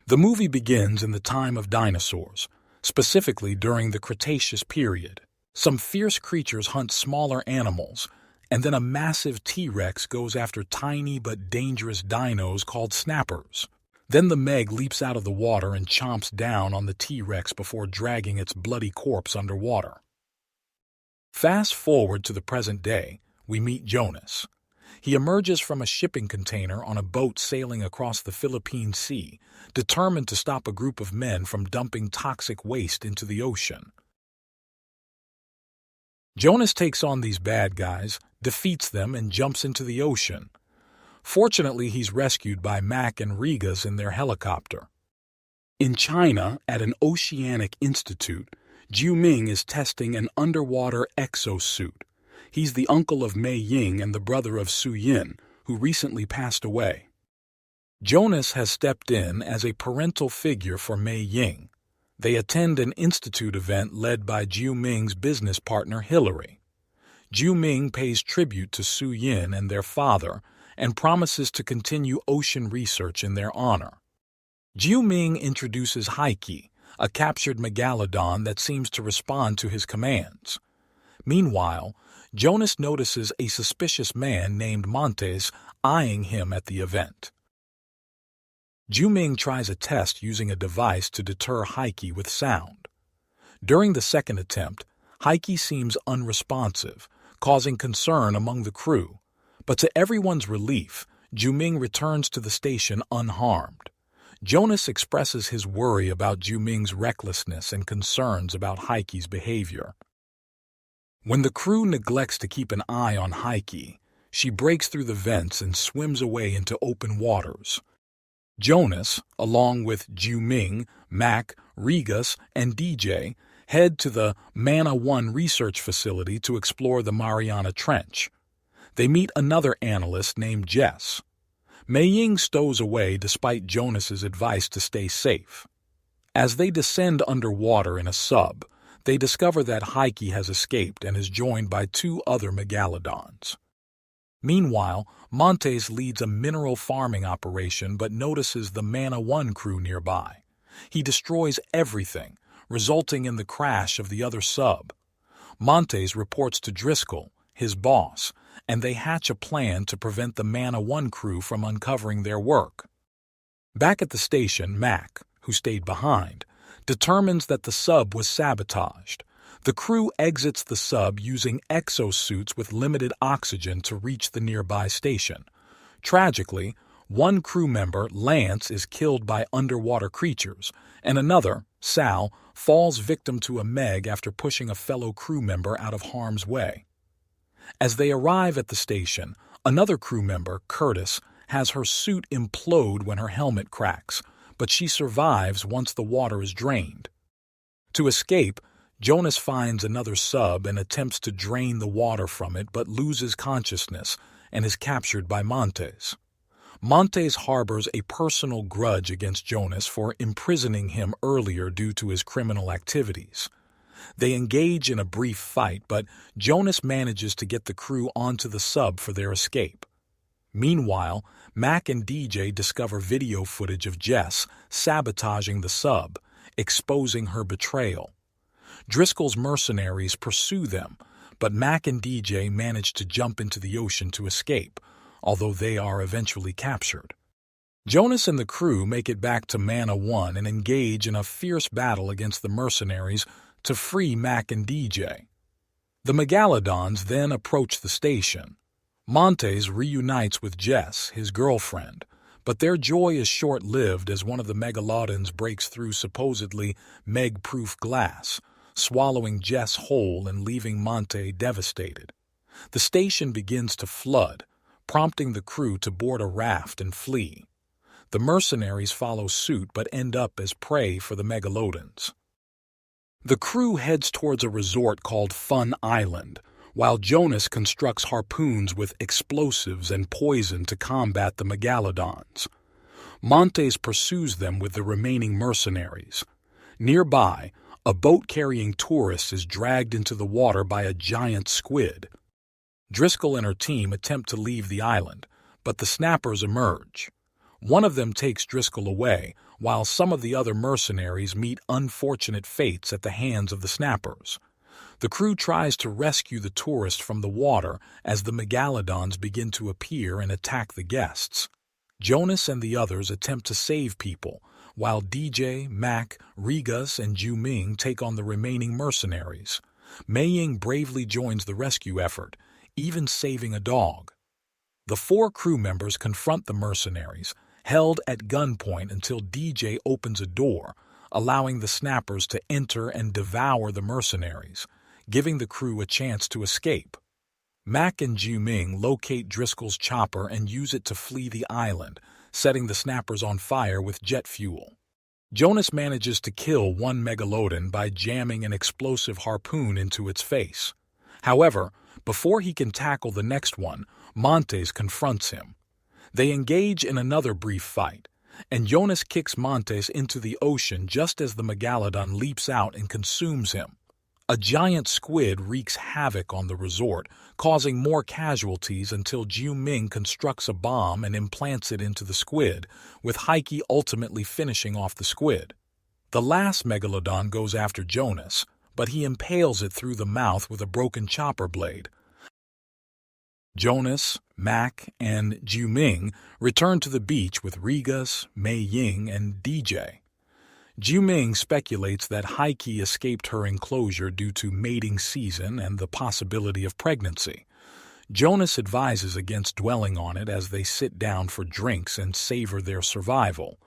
The movie begins in the time of dinosaurs, specifically during the Cretaceous period. Some fierce creatures hunt smaller animals, and then a massive T-Rex goes after tiny but dangerous dinos called snappers. Then the MEG leaps out of the water and chomps down on the T-Rex before dragging its bloody corpse underwater. Fast forward to the present day, we meet Jonas. He emerges from a shipping container on a boat sailing across the Philippine Sea, determined to stop a group of men from dumping toxic waste into the ocean. Jonas takes on these bad guys, defeats them, and jumps into the ocean. Fortunately, he's rescued by Mac and Rigas in their helicopter. In China, at an oceanic institute, Jiu Ming is testing an underwater exosuit. He's the uncle of Mei Ying and the brother of Su Yin, who recently passed away. Jonas has stepped in as a parental figure for Mei Ying. They attend an institute event led by Jiu Ming's business partner Hillary. Jiu Ming pays tribute to Su Yin and their father and promises to continue ocean research in their honor. Jiu Ming introduces Heike, a captured megalodon that seems to respond to his commands. Meanwhile, Jonas notices a suspicious man named Montes eyeing him at the event. Jiu Ming tries a test using a device to deter Heike with sound. During the second attempt, Heike seems unresponsive, causing concern among the crew. But to everyone's relief, Jiu Ming returns to the station unharmed. Jonas expresses his worry about Jiu Ming's recklessness and concerns about Heike's behavior. When the crew neglects to keep an eye on Heike, she breaks through the vents and swims away into open waters. Jonas, along with Jiu Ming, Mac, Rigas, and DJ, head to the Mana 1 research facility to explore the Mariana Trench. They meet another analyst named Jess. Mei Ying stows away despite Jonas's advice to stay safe. As they descend underwater in a sub, they discover that Heike has escaped and is joined by two other megalodons. Meanwhile, Montes leads a mineral farming operation but notices the Mana 1 crew nearby. He destroys everything, resulting in the crash of the other sub. Montes reports to Driscoll, his boss, and they hatch a plan to prevent the Mana 1 crew from uncovering their work. Back at the station, Mac, who stayed behind, determines that the sub was sabotaged. The crew exits the sub using exosuits with limited oxygen to reach the nearby station. Tragically, one crew member, Lance, is killed by underwater creatures, and another, Sal, falls victim to a MEG after pushing a fellow crew member out of harm's way. As they arrive at the station, another crew member, Curtis, has her suit implode when her helmet cracks, but she survives once the water is drained. To escape, Jonas finds another sub and attempts to drain the water from it but loses consciousness and is captured by Montes. Montes harbors a personal grudge against Jonas for imprisoning him earlier due to his criminal activities. They engage in a brief fight, but Jonas manages to get the crew onto the sub for their escape. Meanwhile, Mac and DJ discover video footage of Jess sabotaging the sub, exposing her betrayal. Driscoll's mercenaries pursue them, but Mac and DJ manage to jump into the ocean to escape, although they are eventually captured. Jonas and the crew make it back to Mana 1 and engage in a fierce battle against the mercenaries to free Mac and DJ. The Megalodons then approach the station. Montes reunites with Jess, his girlfriend, but their joy is short-lived as one of the Megalodons breaks through supposedly MEG-proof glass, swallowing Jess whole and leaving Monte devastated. The station begins to flood, prompting the crew to board a raft and flee. The mercenaries follow suit but end up as prey for the Megalodons. The crew heads towards a resort called Fun Island, while Jonas constructs harpoons with explosives and poison to combat the Megalodons. Montes pursues them with the remaining mercenaries. Nearby, a boat carrying tourists is dragged into the water by a giant squid. Driscoll and her team attempt to leave the island, but the snappers emerge. One of them takes Driscoll away, while some of the other mercenaries meet unfortunate fates at the hands of the snappers. The crew tries to rescue the tourist from the water as the megalodons begin to appear and attack the guests. Jonas and the others attempt to save people, while DJ, Mac, Rigas, and Ju-Ming take on the remaining mercenaries. Mei Ying bravely joins the rescue effort, even saving a dog. The 4 crew members confront the mercenaries, held at gunpoint until DJ opens a door, allowing the snappers to enter and devour the mercenaries, giving the crew a chance to escape. Mac and Ju-Ming locate Driscoll's chopper and use it to flee the island, setting the snappers on fire with jet fuel. Jonas manages to kill one megalodon by jamming an explosive harpoon into its face. However, before he can tackle the next one, Montes confronts him. They engage in another brief fight, and Jonas kicks Montes into the ocean just as the megalodon leaps out and consumes him. A giant squid wreaks havoc on the resort, causing more casualties until Ju-Ming constructs a bomb and implants it into the squid, with Heike ultimately finishing off the squid. The last megalodon goes after Jonas, but he impales it through the mouth with a broken chopper blade. Jonas, Mac, and Ju-Ming return to the beach with Rigas, Mei Ying, and DJ. Ju-Ming speculates that Heike escaped her enclosure due to mating season and the possibility of pregnancy. Jonas advises against dwelling on it as they sit down for drinks and savor their survival,